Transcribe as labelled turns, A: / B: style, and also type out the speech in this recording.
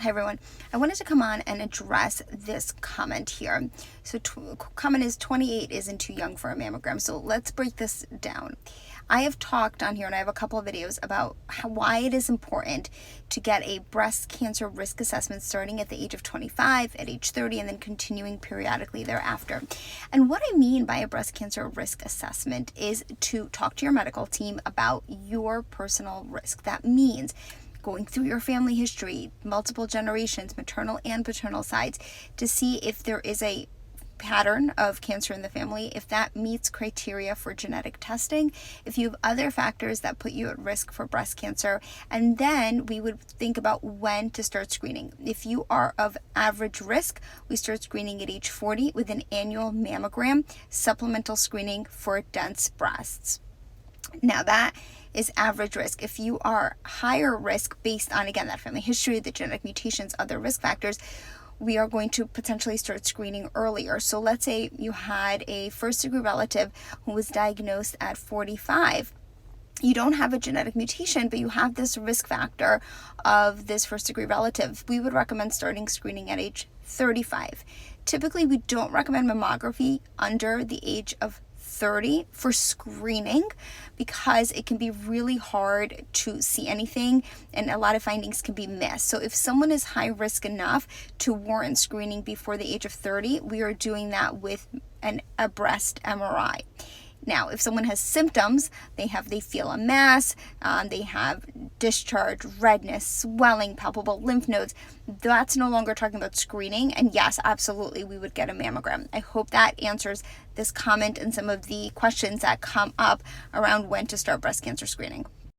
A: Hi everyone. I wanted to come on and address this comment here. So comment is 28 isn't too young for a mammogram. So let's break this down. I have talked on here, and I have a couple of videos about why it is important to get a breast cancer risk assessment starting at the age of 25, at age 30, and then continuing periodically thereafter. And what I mean by a breast cancer risk assessment is to talk to your medical team about your personal risk. That means going through your family history, multiple generations, maternal and paternal sides, to see if there is a pattern of cancer in the family, if that meets criteria for genetic testing, if you have other factors that put you at risk for breast cancer, and then we would think about when to start screening. If you are of average risk, we start screening at age 40 with an annual mammogram, supplemental screening for dense breasts. Now that is average risk. If you are higher risk based on, again, that family history, the genetic mutations, other risk factors, we are going to potentially start screening earlier. So let's say you had a first-degree relative who was diagnosed at 45. You don't have a genetic mutation, but you have this risk factor of this first-degree relative. We would recommend starting screening at age 35. Typically, we don't recommend mammography under the age of 30 for screening because it can be really hard to see anything and a lot of findings can be missed. So if someone is high risk enough to warrant screening before the age of 30, we are doing that with a breast MRI. Now, if someone has symptoms, they feel a mass, they have discharge, redness, swelling, palpable lymph nodes, that's no longer talking about screening. And yes, absolutely, we would get a mammogram. I hope that answers this comment and some of the questions that come up around when to start breast cancer screening.